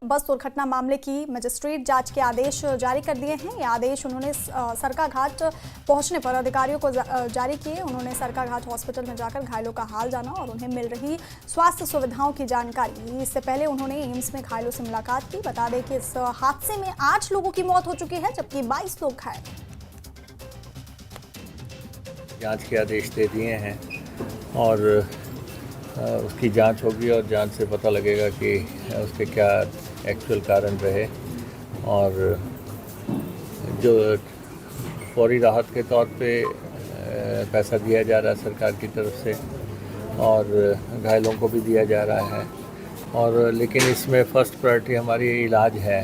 बस दुर्घटना मामले की मजिस्ट्रेट जांच के आदेश जारी कर दिए हैं। ये आदेश उन्होंने सरकाघाट पहुंचने पर अधिकारियों को जारी किए। उन्होंने सरकाघाट हॉस्पिटल में जाकर घायलों का हाल जाना और उन्हें मिल रही स्वास्थ्य सुविधाओं की जानकारी। इससे पहले उन्होंने एम्स में घायलों से मुलाकात की। बता दें कि इस हादसे में 8 लोगों की मौत हो चुकी है, जबकि 22 लोग घायल। जांच के आदेश दे दिए हैं और उसकी जांच होगी और जांच से पता लगेगा कि उसके क्या एक्चुअल कारण रहे। और जो फौरी राहत के तौर पे पैसा दिया जा रहा है सरकार की तरफ से और घायलों को भी दिया जा रहा है। और लेकिन इसमें फ़र्स्ट प्रायोरिटी हमारी इलाज है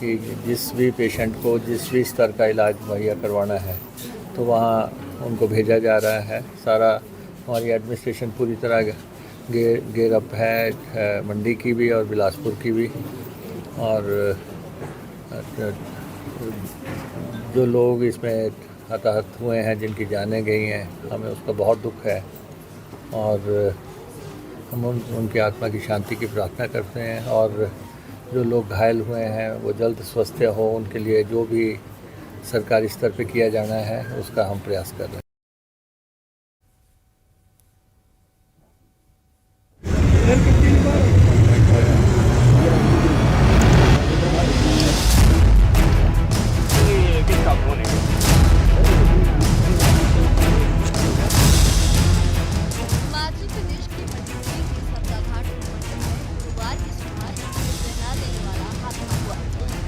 कि जिस भी पेशेंट को जिस भी स्तर का इलाज मुहैया करवाना है तो वहाँ उनको भेजा जा रहा है। सारा हमारी एडमिनिस्ट्रेशन पूरी तरह गेयर अप है, मंडी की भी और बिलासपुर की भी। और जो लोग इसमें हताहत हुए हैं, जिनकी जानें गई हैं, हमें उसका बहुत दुख है और हम उनकी आत्मा की शांति की प्रार्थना करते हैं। और जो लोग घायल हुए हैं वो जल्द स्वस्थ हो, उनके लिए जो भी सरकारी स्तर पे किया जाना है उसका हम प्रयास कर रहे हैं।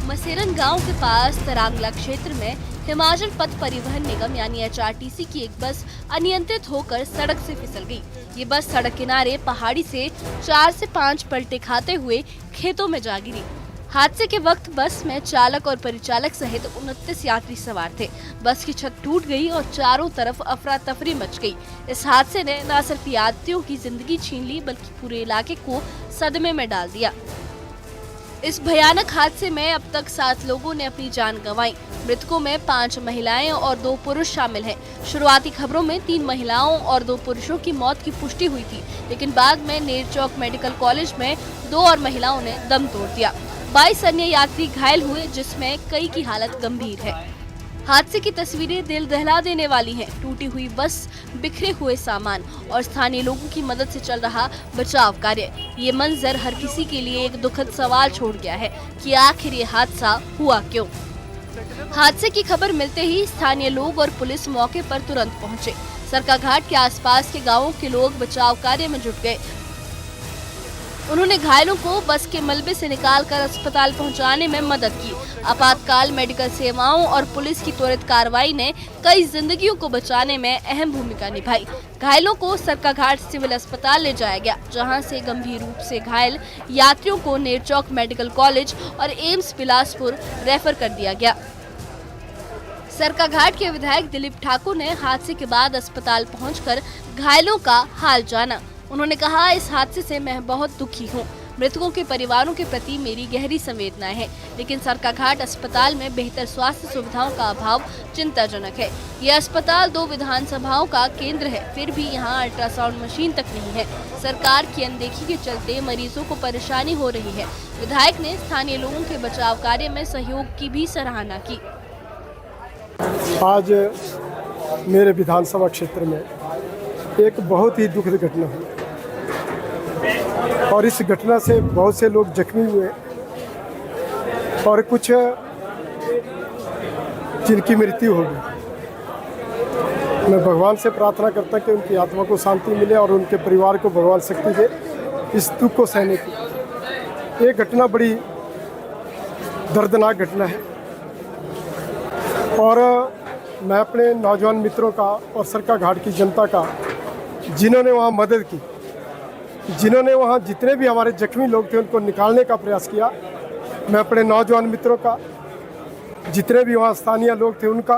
मसेरन गांव के पास तरांगला क्षेत्र में हिमाचल पथ परिवहन निगम यानी HRTC की एक बस अनियंत्रित होकर सड़क से फिसल गई। ये बस सड़क किनारे पहाड़ी से 4 से 5 पलटे खाते हुए खेतों में जा गिरी। हादसे के वक्त बस में चालक और परिचालक सहित 29 यात्री सवार थे। बस की छत टूट गई और चारों तरफ अफरा तफरी मच गई। इस हादसे ने न सिर्फ यात्रियों की जिंदगी छीन ली बल्कि पूरे इलाके को सदमे में डाल दिया। इस भयानक हादसे में अब तक 7 लोगों ने अपनी जान गंवाई। मृतकों में 5 महिलाएं और 2 पुरुष शामिल हैं। शुरुआती खबरों में 3 महिलाओं और 2 पुरुषों की मौत की पुष्टि हुई थी, लेकिन बाद में नेरचौक मेडिकल कॉलेज में 2 और महिलाओं ने दम तोड़ दिया। 22 अन्य यात्री घायल हुए, जिसमें कई की हालत गंभीर है। हादसे की तस्वीरें दिल दहला देने वाली हैं। टूटी हुई बस, बिखरे हुए सामान और स्थानीय लोगों की मदद से चल रहा बचाव कार्य। ये मंजर हर किसी के लिए एक दुखद सवाल छोड़ गया है कि आखिर ये हादसा हुआ क्यों। हादसे की खबर मिलते ही स्थानीय लोग और पुलिस मौके पर तुरंत पहुंचे। सरकाघाट के आसपास के गाँवों के लोग बचाव कार्य में जुट गए। उन्होंने घायलों को बस के मलबे से निकालकर अस्पताल पहुंचाने में मदद की। आपातकाल मेडिकल सेवाओं और पुलिस की त्वरित कार्रवाई ने कई जिंदगियों को बचाने में अहम भूमिका निभाई। घायलों को सरकाघाट सिविल अस्पताल ले जाया गया, जहां से गंभीर रूप से घायल यात्रियों को नेरचौक मेडिकल कॉलेज और एम्स बिलासपुर रेफर कर दिया गया। सरकाघाट के विधायक दिलीप ठाकुर ने हादसे के बाद अस्पताल पहुंचकर घायलों का हाल जाना। उन्होंने कहा, इस हादसे से मैं बहुत दुखी हूँ। मृतकों के परिवारों के प्रति मेरी गहरी संवेदनाएं हैं, लेकिन सरकाघाट अस्पताल में बेहतर स्वास्थ्य सुविधाओं का अभाव चिंताजनक है। यह अस्पताल 2 विधानसभाओं का केंद्र है, फिर भी यहाँ अल्ट्रासाउंड मशीन तक नहीं है। सरकार की अनदेखी के चलते मरीजों को परेशानी हो रही है। विधायक ने स्थानीय लोगों के बचाव कार्य में सहयोग की भी सराहना की। आज मेरे विधानसभा क्षेत्र में एक बहुत ही दुखद घटना हुई और इस घटना से बहुत से लोग जख्मी हुए और कुछ जिनकी मृत्यु हो गई। मैं भगवान से प्रार्थना करता कि उनकी आत्मा को शांति मिले और उनके परिवार को भगवान शक्ति दे इस दुख को सहने की। ये घटना बड़ी दर्दनाक घटना है और मैं अपने नौजवान मित्रों का और सरकाघाट की जनता का, जिन्होंने वहाँ मदद की, जिन्होंने वहाँ जितने भी हमारे जख्मी लोग थे उनको निकालने का प्रयास किया, मैं अपने नौजवान मित्रों का, जितने भी वहाँ स्थानीय लोग थे उनका,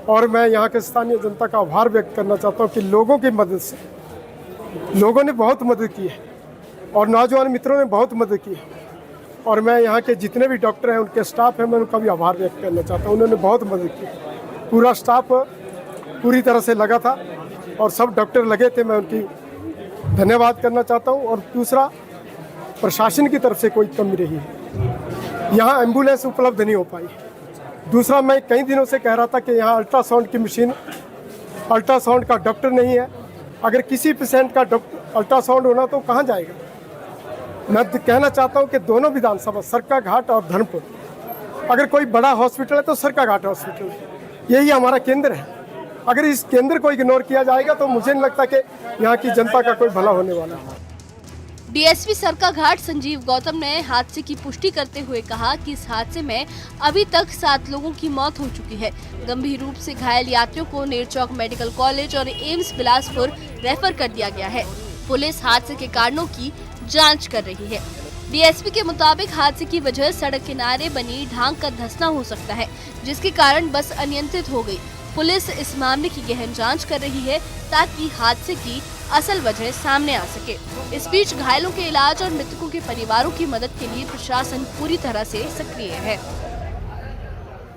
और मैं यहाँ के स्थानीय जनता का आभार व्यक्त करना चाहता हूँ कि लोगों की मदद से लोगों ने बहुत मदद की है और नौजवान मित्रों ने बहुत मदद की है। और मैं यहाँ के जितने भी डॉक्टर हैं, उनके स्टाफ हैं, मैं उनका भी आभार व्यक्त करना चाहता हूँ। उन्होंने बहुत मदद की। पूरा स्टाफ पूरी तरह से लगा था और सब डॉक्टर लगे थे। मैं उनकी धन्यवाद करना चाहता हूँ। और दूसरा, प्रशासन की तरफ से कोई कमी रही है। यहाँ एम्बुलेंस उपलब्ध नहीं हो पाई। दूसरा, मैं कई दिनों से कह रहा था कि यहाँ अल्ट्रासाउंड की मशीन, अल्ट्रासाउंड का डॉक्टर नहीं है। अगर किसी पेशेंट का अल्ट्रासाउंड होना तो कहाँ जाएगा। मैं कहना चाहता हूँ कि दोनों विधानसभा, सरकाघाट और धर्मपुर, अगर कोई बड़ा हॉस्पिटल है तो सरकाघाट हॉस्पिटल है, यही हमारा केंद्र है। अगर इस केंद्र को इग्नोर किया जाएगा तो मुझे नहीं लगता कि यहाँ की जनता का कोई भला होने वाला है। डीएसपी सरकाघाट संजीव गौतम ने हादसे की पुष्टि करते हुए कहा कि इस हादसे में अभी तक 7 लोगों की मौत हो चुकी है। गंभीर रूप से घायल यात्रियों को नेरचौक मेडिकल कॉलेज और एम्स बिलासपुर रेफर कर दिया गया है। पुलिस हादसे के कारणों की जांच कर रही है। डीएसपी के मुताबिक हादसे की वजह सड़क किनारे बनी ढांक का धंसना हो सकता है, जिसके कारण बस अनियंत्रित हो गई। पुलिस इस मामले की गहन जांच कर रही है ताकि हादसे की असल वजह सामने आ सके। इस बीच घायलों के इलाज और मृतकों के परिवारों की मदद के लिए प्रशासन पूरी तरह से सक्रिय है।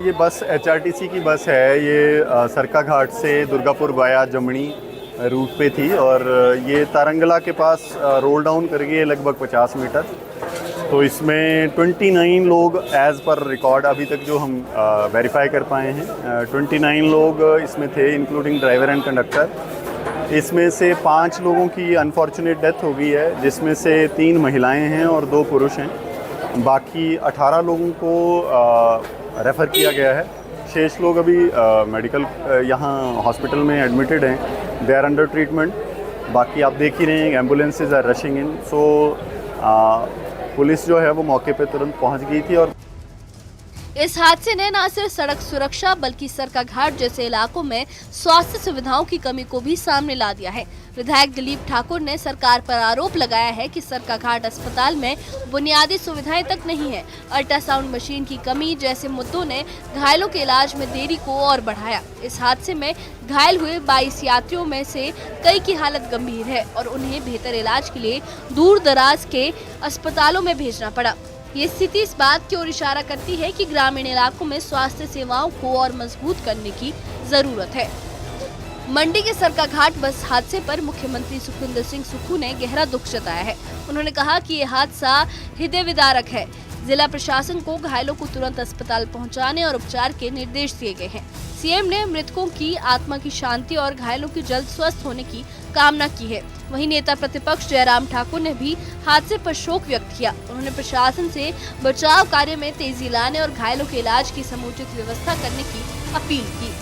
ये बस HRTC की बस है। ये सरकाघाट से दुर्गापुर वाया जमनी रूट पे थी और ये तारंगला के पास रोल डाउन कर गई लगभग 50 मीटर। तो इसमें 29 लोग एज़ पर रिकॉर्ड अभी तक जो हम वेरीफाई कर पाए हैं, 29 लोग इसमें थे, इंक्लूडिंग ड्राइवर एंड कंडक्टर। इसमें से 5 लोगों की अनफॉर्चुनेट डेथ हो गई है, जिसमें से 3 महिलाएं हैं और 2 पुरुष हैं। बाकी 18 लोगों को रेफ़र किया गया है। शेष लोग अभी मेडिकल यहाँ हॉस्पिटल में एडमिटेड हैं, दे आर अंडर ट्रीटमेंट। बाकी आप देख ही रहे हैं ambulances are rushing in. So police जो है वो मौके पे तुरंत पहुंच गई थी। और इस हादसे ने न सिर्फ सड़क सुरक्षा बल्कि सरकाघाट जैसे इलाकों में स्वास्थ्य सुविधाओं की कमी को भी सामने ला दिया है। विधायक दिलीप ठाकुर ने सरकार पर आरोप लगाया है कि सरकाघाट अस्पताल में बुनियादी सुविधाएं तक नहीं है। अल्ट्रासाउंड मशीन की कमी जैसे मुद्दों ने घायलों के इलाज में देरी को और बढ़ाया। इस हादसे में घायल हुए 22 यात्रियों में से कई की हालत गंभीर है और उन्हें बेहतर इलाज के लिए दूर दराज के अस्पतालों में भेजना पड़ा। ये स्थिति इस बात की ओर इशारा करती है कि ग्रामीण इलाकों में स्वास्थ्य सेवाओं को और मजबूत करने की जरूरत है। मंडी के सरकाघाट बस हादसे पर मुख्यमंत्री सुखविंदर सिंह सुक्खू ने गहरा दुख जताया है। उन्होंने कहा कि ये हादसा हृदय विदारक है। जिला प्रशासन को घायलों को तुरंत अस्पताल पहुंचाने और उपचार के निर्देश दिए गए हैं। सीएम ने मृतकों की आत्मा की शांति और घायलों के जल्द स्वस्थ होने की कामना की है। वहीं नेता प्रतिपक्ष जयराम ठाकुर ने भी हादसे पर शोक व्यक्त किया। उन्होंने प्रशासन से बचाव कार्य में तेजी लाने और घायलों के इलाज की समुचित व्यवस्था करने की अपील की।